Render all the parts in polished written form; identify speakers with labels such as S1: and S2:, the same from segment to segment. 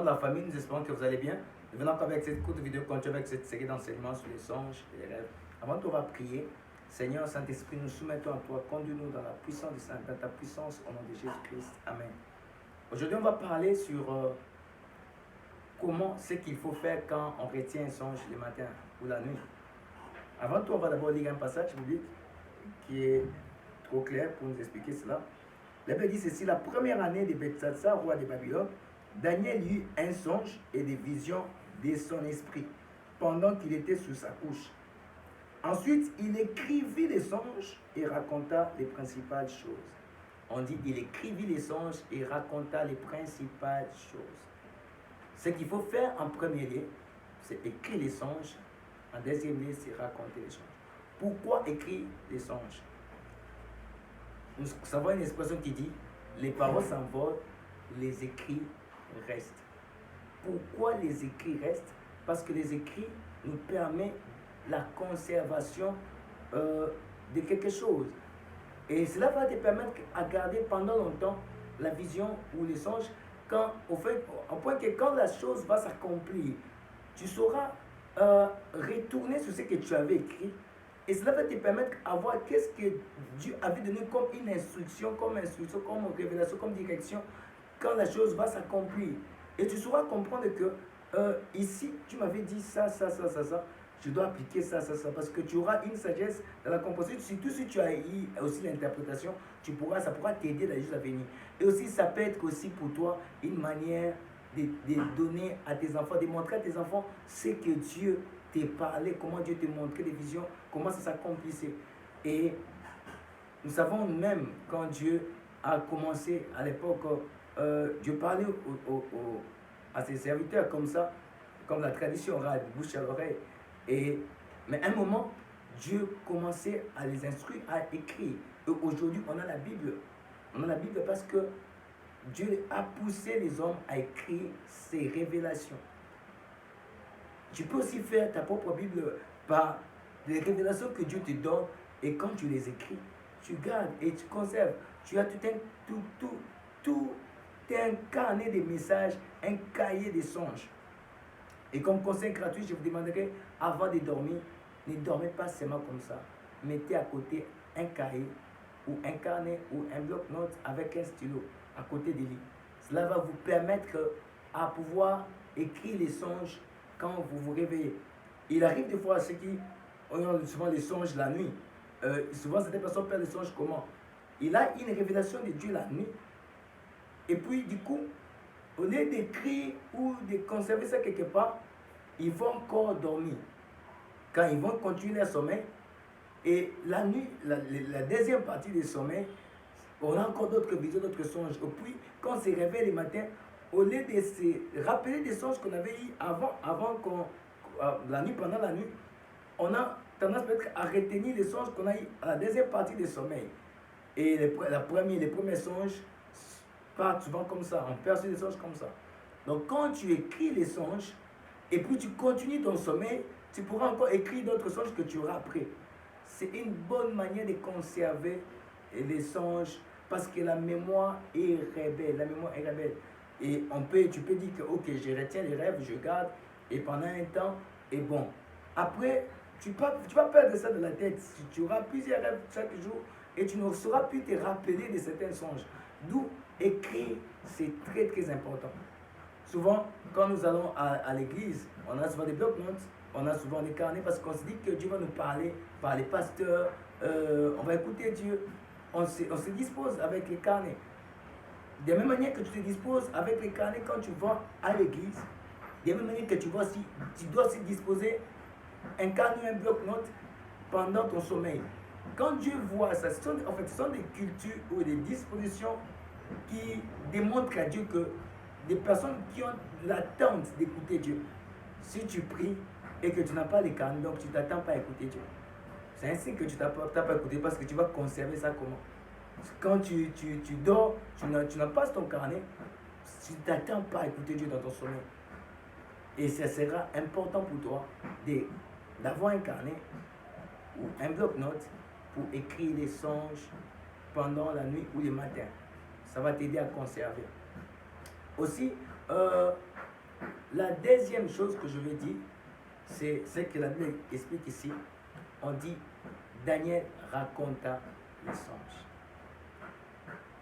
S1: La famille, nous espérons que vous allez bien. Nous venons avec cette courte vidéo continue avec cette série d'enseignements sur les songes et les rêves. Avant tout, on va prier. Seigneur Saint-Esprit, nous soumettons à toi. Conduis-nous dans la puissance de Saint, dans ta puissance au nom de Jésus-Christ. Amen. Aujourd'hui, on va parler sur comment ce qu'il faut faire quand on retient un songe le matin ou la nuit. Avant tout, on va d'abord lire un passage biblique qui est trop clair pour nous expliquer cela. La Bible dit ceci: la première année de Belshazzar, roi de Babylone, Daniel eut un songe et des visions de son esprit pendant qu'il était sous sa couche. Ensuite, il écrivit les songes et raconta les principales choses. On dit il écrivit les songes et raconta les principales choses. Ce qu'il faut faire en premier lieu, c'est écrire les songes. En deuxième lieu, c'est raconter les songes. Pourquoi écrire les songes? Nous savons une expression qui dit les paroles s'envolent, les écrits restent. Pourquoi les écrits restent? Parce que les écrits nous permettent la conservation de quelque chose. Et cela va te permettre à garder pendant longtemps la vision ou les songes, au point que quand la chose va s'accomplir, tu sauras retourner sur ce que tu avais écrit. Et cela va te permettre à voir qu'est-ce que Dieu avait donné comme une instruction, comme révélation, comme direction, quand la chose va s'accomplir. Et tu sauras comprendre que ici, tu m'avais dit ça, je dois appliquer ça, parce que tu auras une sagesse dans la composition. Surtout si tu as eu aussi l'interprétation, ça pourra t'aider dans les jours à venir. Et aussi, ça peut être aussi pour toi une manière de donner à tes enfants, de montrer à tes enfants ce que Dieu t'a parlé, comment Dieu t'a montré des visions, comment ça s'accomplissait. Et nous savons même quand Dieu a commencé à l'époque, Dieu parlait à ses serviteurs comme ça, comme la tradition orale, bouche à l'oreille. Mais à un moment, Dieu commençait à les instruire à écrire. Et aujourd'hui, on a la Bible. On a la Bible parce que Dieu a poussé les hommes à écrire ses révélations. Tu peux aussi faire ta propre Bible par les révélations que Dieu te donne, et quand tu les écris, tu gardes et tu conserves. Tu as tout un carnet de messages, un cahier de songes. Et comme conseil gratuit, je vous demanderai, avant de dormir, ne dormez pas seulement comme ça. Mettez à côté un cahier ou un carnet ou un bloc-notes avec un stylo à côté du lit. Cela va vous permettre à pouvoir écrire les songes quand vous vous réveillez. Il arrive des fois à ceux qui ont souvent les songes la nuit. Souvent, certaines personnes perdent les songes comment? Il a une révélation de Dieu la nuit. Et puis, du coup, au lieu d'écrire ou de conserver ça quelque part, ils vont encore dormir. Quand ils vont continuer leur sommeil, et la nuit, la deuxième partie du sommeil, on a encore d'autres visions, d'autres songes. Et puis, quand on se réveille le matin, au lieu de se rappeler des songes qu'on avait eu la nuit, pendant la nuit, on a tendance peut-être à retenir les songes qu'on a eu à la deuxième partie du sommeil. Et les premiers songes partent souvent comme ça, on perçoit les songes comme ça. Donc quand tu écris les songes, et puis tu continues ton sommeil, tu pourras encore écrire d'autres songes que tu auras après. C'est une bonne manière de conserver les songes, parce que la mémoire est rebelle. Et tu peux dire que ok, je retiens les rêves, je garde, et pendant un temps, et bon. Après, tu vas perdre ça de la tête. Tu auras plusieurs rêves chaque jour, et tu ne sauras plus te rappeler de certains songes. D'où écrire, c'est très très important. Souvent, quand nous allons à l'église, on a souvent des blocs-notes, on a souvent des carnets, parce qu'on se dit que Dieu va nous parler par les pasteurs, on va écouter Dieu, on se dispose avec les carnets. De la même manière que tu te disposes avec les carnets quand tu vas à l'église, de la même manière que tu dois aussi disposer un carnet, un bloc-notes pendant ton sommeil. Quand Dieu voit ça, ce sont des cultures ou des dispositions qui démontrent à Dieu que des personnes qui ont l'attente d'écouter Dieu. Si tu pries et que tu n'as pas les carnets, donc tu ne t'attends pas à écouter Dieu. C'est ainsi que tu n'as pas écouté, parce que tu vas conserver ça comment? Quand tu dors, tu n'as pas ton carnet, tu ne t'attends pas à écouter Dieu dans ton sommeil. Et ça sera important pour toi d'avoir un carnet ou un bloc-notes pour écrire les songes pendant la nuit ou le matin. Ça va t'aider à conserver. Aussi, La deuxième chose que je veux dire, c'est ce que la Bible explique ici. On dit, Daniel raconta les songes.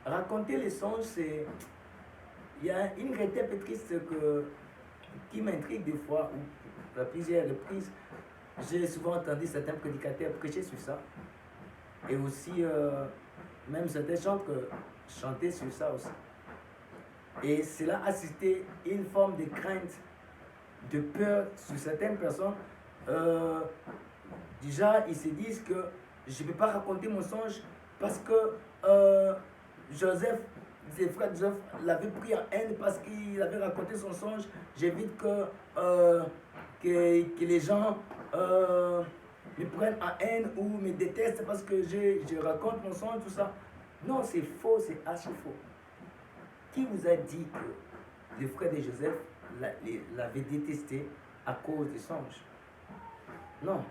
S1: Raconter les songes, c'est... Il y a une répétitrice qui m'intrigue des fois, ou à plusieurs reprises. J'ai souvent entendu certains prédicateurs prêcher sur ça. Et aussi, même certains chanter sur ça aussi. Et cela a suscité une forme de crainte, de peur sur certaines personnes. Déjà, ils se disent que je ne peux pas raconter mon songe parce que Joseph, ses frères Joseph l'avaient pris en haine parce qu'il avait raconté son songe. J'évite que les gens me prennent en haine ou me détestent parce que je raconte mon songe, tout ça. Non, c'est faux, c'est archi faux. Qui vous a dit que le frère de Joseph l'avait détesté à cause des songes? Non.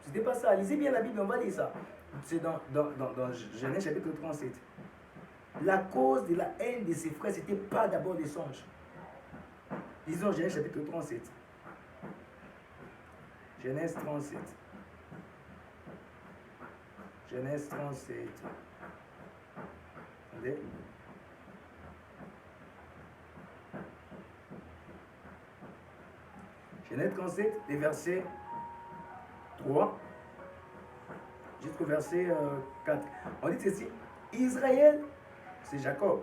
S1: C'était pas ça. Lisez bien la Bible, on va lire ça. C'est dans Genèse chapitre 37. La cause de la haine de ses frères, c'était pas d'abord des songes. Lisons Genèse chapitre 37. Genèse 37. Genèse 37. Attendez. Genèse 37, les versets 3 jusqu'au verset 4. On dit ceci. Israël, c'est Jacob,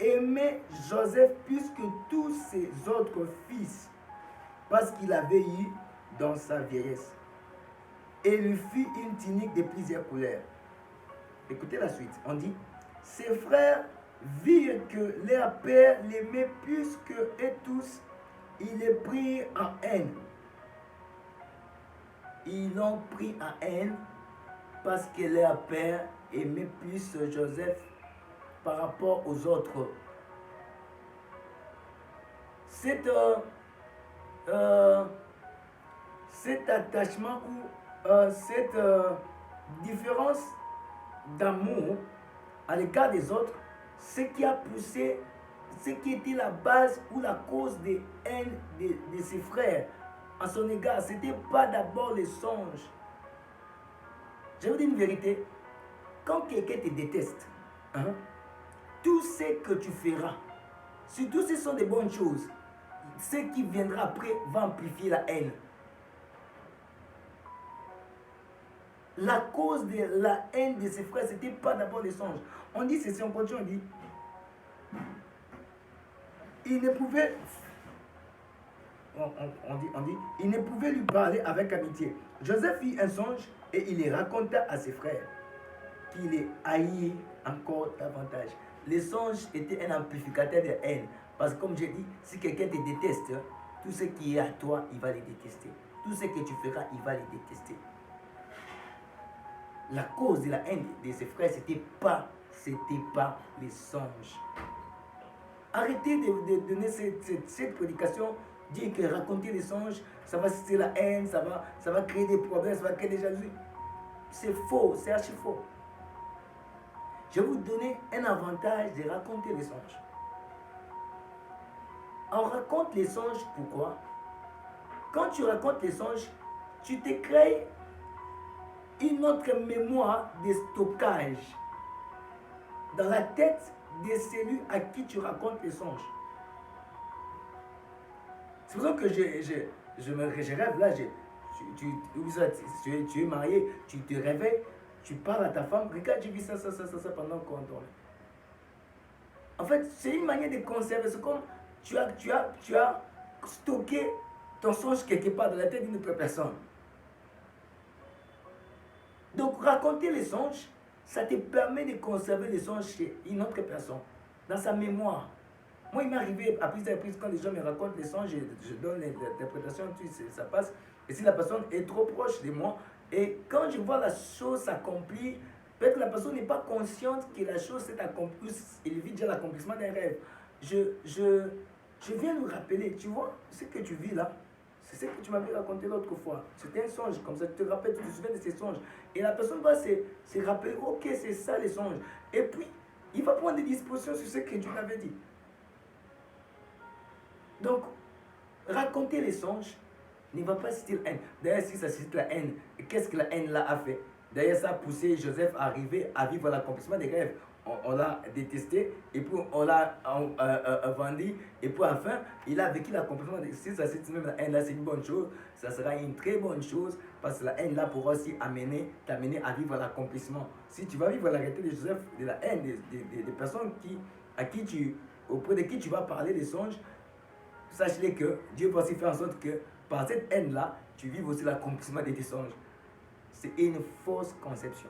S1: aimait Joseph plus que tous ses autres fils, parce qu'il avait eu dans sa vieillesse. Et lui fit une tunique de plusieurs couleurs. Écoutez la suite. On dit, ses frères virent que leur père l'aimait plus que eux tous. Ils les prirent en haine. Ils l'ont pris en haine parce que leur père aimait plus Joseph par rapport aux autres. Cet attachement ou cette différence d'amour à l'égard des autres, ce qui a poussé, ce qui était la base ou la cause de haine de ses frères à son égard, ce n'était pas d'abord les songes. Je vous dis une vérité, quand quelqu'un te déteste, tout ce que tu feras, surtout si ce sont des bonnes choses, ce qui viendra après va amplifier la haine. La cause de la haine de ses frères, ce n'était pas d'abord les songes. On dit ceci, on continue, on dit, il ne pouvait, il ne pouvait lui parler avec amitié. Joseph fit un songe et il les raconta à ses frères, qui les haït encore davantage. Les songes étaient un amplificateur de haine. Parce que comme j'ai dit, si quelqu'un te déteste, tout ce qui est à toi, il va les détester. Tout ce que tu feras, il va les détester. La cause de la haine de ses frères, c'était pas les songes. Arrêtez de donner cette prédication, dire que raconter les songes, ça va susciter la haine, ça va créer des problèmes, ça va créer des jalousies. C'est faux, c'est archi faux. Je vais vous donner un avantage de raconter les songes. On raconte les songes, pourquoi? Quand tu racontes les songes, tu te crées une autre mémoire de stockage dans la tête de celui à qui tu racontes les songes. C'est pour ça que je rêve là. Tu es marié, tu te réveilles, tu parles à ta femme, regarde, j'ai vu ça pendant qu'on dormait. En fait, c'est une manière de conserver. C'est comme tu as stocké ton songe quelque part dans la tête d'une autre personne. Donc, raconter les songes, ça te permet de conserver les songes chez une autre personne, dans sa mémoire. Moi, il m'est arrivé à plusieurs reprises quand les gens me racontent les songes, je donne l'interprétation, ça passe. Et si la personne est trop proche de moi, et quand je vois la chose s'accomplir, peut-être que la personne n'est pas consciente que la chose s'est accomplie, il vit déjà l'accomplissement d'un rêve. Je viens nous rappeler, tu vois, ce que tu vis là, c'est ce que tu m'avais raconté l'autre fois. C'était un songe, comme ça, tu te rappelles, tu te souviens de ces songes. Et la personne va se rappeler, ok, c'est ça les songes. Et puis, il va prendre des dispositions sur ce que tu m'avais dit. Donc, raconter les songes ne va pas citer la haine. D'ailleurs, si ça cite la haine, qu'est-ce que la haine là a fait? D'ailleurs, ça a poussé Joseph à arriver à vivre l'accomplissement des rêves. On l'a détesté, et puis on l'a vendu, et puis enfin, il a vécu l'accomplissement. Si ça cite même la haine là, c'est une bonne chose, ça sera une très bonne chose, parce que la haine là pourra aussi t'amener à vivre l'accomplissement. Si tu vas vivre la réalité de Joseph, de la haine des personnes auprès de qui tu vas parler des songes, sache-les que Dieu va aussi faire en sorte que par cette haine-là, tu vives aussi l'accomplissement de tes songes. C'est une fausse conception.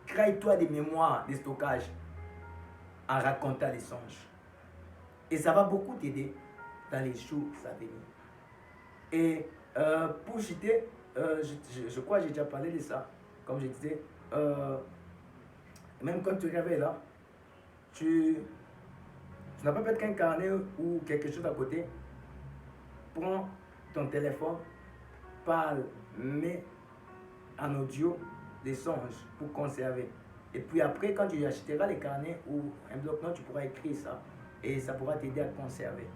S1: Crée-toi des mémoires, des stockages en racontant les songes. Et ça va beaucoup t'aider dans les jours à venir. Et pour citer, je crois que j'ai déjà parlé de ça. Comme je disais, même quand tu te réveilles là, tu n'as pas peut-être qu'un carnet ou quelque chose à côté. Prends ton téléphone, parle, mets en audio des songes pour conserver. Et puis après, quand tu achèteras les carnets ou un bloc-notes, tu pourras écrire ça. Et ça pourra t'aider à conserver.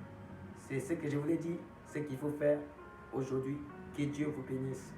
S1: C'est ce que je voulais dire, ce qu'il faut faire aujourd'hui. Que Dieu vous bénisse.